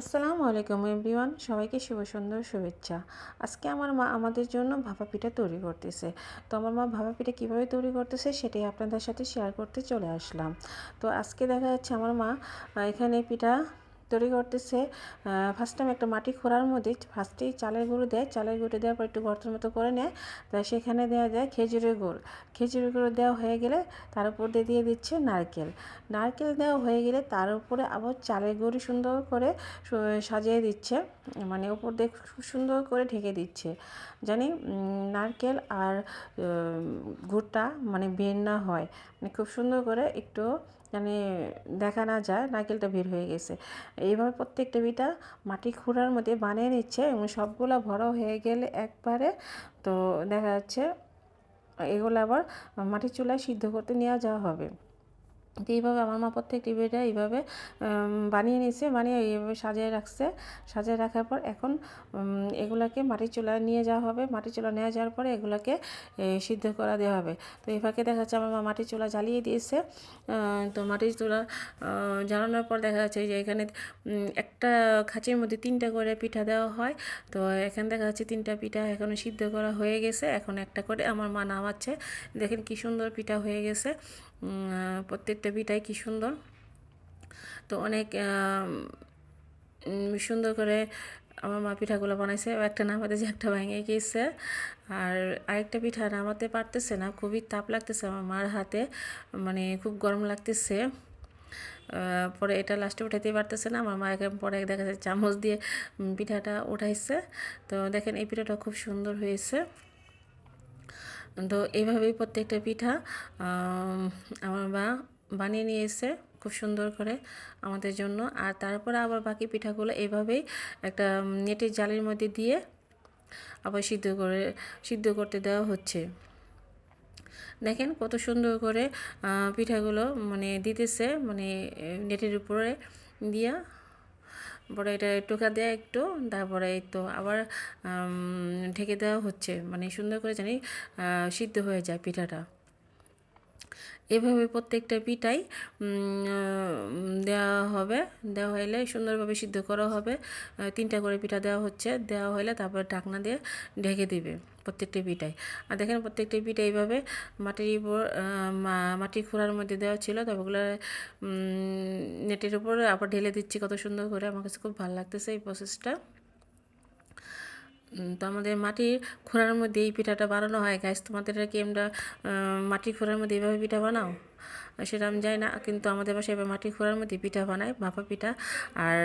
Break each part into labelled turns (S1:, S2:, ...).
S1: আসসালামু আলাইকুম এভরিওয়ান, সবাইকে শুভ সন্ধ্যার শুভেচ্ছা। আজকে আমার মা আমাদের জন্য ভাপা পিঠা তৈরি করতেছে। তো আমার মা ভাপা পিঠা কীভাবে তৈরি করতেছে সেটাই আপনাদের সাথে শেয়ার করতে চলে আসলাম। তো আজকে দেখা যাচ্ছে আমার মা এখানে পিঠা তৈরি করতেছে। ফার্স্ট টাইম একটা মাটি খোঁড়ার মধ্যে ফার্স্টেই চালের গুঁড়ো দেয়, চালের গুঁড়ো দেওয়ার পর একটু গর্তের মতো করে নেয়। তাই সেখানে দেওয়া যায় খেজুরের গুড়। খেজুরের গুঁড়ো দেওয়া হয়ে গেলে তার উপর দিয়ে দিচ্ছে নারকেল। নারকেল দেওয়া হয়ে গেলে তার উপরে আবার চালের গুঁড়ি সুন্দর করে সাজিয়ে দিচ্ছে, মানে উপর দিয়ে খুব সুন্দর করে ঢেকে দিচ্ছে, জানি নারকেল আর গুড়টা মানে বের না হয়, মানে খুব সুন্দর করে একটু মানে দেখা না যায় নারকেলটা বের হয়ে গেছে। এইভাবে প্রত্যেকটা পিঠা মাটি খুঁড়ার মধ্যে বানিয়ে নিচ্ছে এবং সবগুলা ভরা হয়ে গেলে একবারে তো দেখা যাচ্ছে এগুলো আবার মাটির চুলায় সিদ্ধ করতে নিয়ে যাওয়া হবে। তো এইভাবে আমার মা প্রত্যেকটি পিঠা এইভাবে বানিয়ে নিয়েছে, বানিয়ে এইভাবে সাজিয়ে রাখছে। সাজিয়ে রাখার পর এখন এগুলাকে মাটির চুলায় নিয়ে যাওয়া হবে। মাটির চুলা নিয়ে যাওয়ার পরে এগুলাকে সিদ্ধ করা দেওয়া হবে। তো এই ফাঁকে দেখা যাচ্ছে আমার মা মাটির চুলা জ্বালিয়ে দিয়েছে। তো মাটির চুলা জ্বালানোর পর দেখা যাচ্ছে যে এখানে একটা খাঁচির মধ্যে 3টা করে পিঠা দেওয়া হয়। তো এখানে দেখা যাচ্ছে 3টা পিঠা এখনও সিদ্ধ করা হয়ে গেছে। এখন একটা করে আমার মা নামাচ্ছে। দেখেন কি সুন্দর পিঠা হয়ে গেছে। প্রত্যেকটা পিঠাই কি সুন্দর, তো অনেক সুন্দর করে আমার মা পিঠাগুলো বানাইছে। একটা নামাতে যে একটা ভেঙে গিয়েছে, আর আরেকটা পিঠা নামাতে পারতেছে না, খুবই তাপ লাগতেছে আমার মার হাতে, মানে খুব গরম লাগতেছে। পরে এটা লাস্টে উঠাইতে পারতেছে না, আমার মা পরে দেখা যাচ্ছে চামচ দিয়ে পিঠাটা উঠাইছে। তো দেখেন এই পিঠাটা খুব সুন্দর হয়েছে। তো এইভাবেই প্রত্যেকটা পিঠা আমার মা বানিয়ে নিয়েছে খুব সুন্দর করে আমাদের জন্য। আর তারপরে আবার বাকি পিঠাগুলো এইভাবেই একটা নেটের জালের মধ্যে দিয়ে আবার সিদ্ধ করতে দেওয়া হচ্ছে। দেখেন কত সুন্দর করে পিঠাগুলো মানে দিতেছে, মানে নেটের উপরে দিয়া পরে এটা টোকা দেয়া একটু, তারপরে এই তো আবার ঢেকে দেওয়া হচ্ছে, মানে সুন্দর করে জানি সিদ্ধ হয়ে যায় পিঠাটা। এভাবে প্রত্যেকটা পিঠাই দেওয়া হবে, দেওয়া হলে সুন্দরভাবে সিদ্ধ করা হবে। 3টা করে পিঠা দেওয়া হচ্ছে, দেওয়া হলে তারপর ঢাকনা দিয়ে ঢেকে দিবে প্রত্যেকটা পিঠাই। আর দেখেন প্রত্যেকটা পিঠা এইভাবে মাটির উপর মাটির খোঁড়ার মধ্যে দেওয়া ছিল, তবে ওগুলো নেটের উপর আবার ঢেলে দিচ্ছি কত সুন্দর করে। আমার কাছে খুব ভালো লাগতেছে এই প্রসেসটা। তো আমাদের মাটির খোঁড়ার মধ্যে এই পিঠাটা বানানো হয়। গাইস, তোমাদের কি আমরা মাটির খোঁড়ার মধ্যে এইভাবে পিঠা বানাও? সেটা আমি জানি না, কিন্তু আমাদের বাসায় এবার মাটির খোঁড়ার মধ্যে পিঠা বানায়, ভাপা পিঠা। আর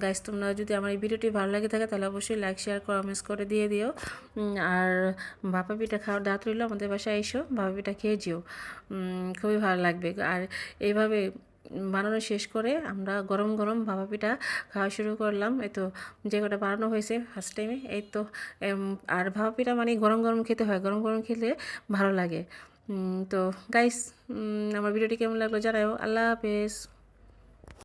S1: গাইস, তোমরা যদি আমার এই ভিডিওটি ভালো লাগে থাকে তাহলে অবশ্যই লাইক শেয়ার কমেন্টস করে দিয়ে দিও। আর ভাপা পিঠা খাওয়ার দাওয়াত রইল, আমাদের বাসায় এসো, ভাপা পিঠা খেয়ে যেও, খুবই ভালো লাগবে। আর এইভাবে বানানো শেষ করে আমরা গরম গরম ভাপা পিঠা খাওয়া শুরু করলাম। এই তো যে কটা বানানো হয়েছে ফার্স্ট টাইমে, এই তো। আর ভাপা পিঠা মানে গরম গরম খেতে হয়, গরম গরম খেলে ভালো লাগে। তো গাইস, আমার ভিডিওটি কেমন লাগলো জানাও। আল্লাহ হাফেজ।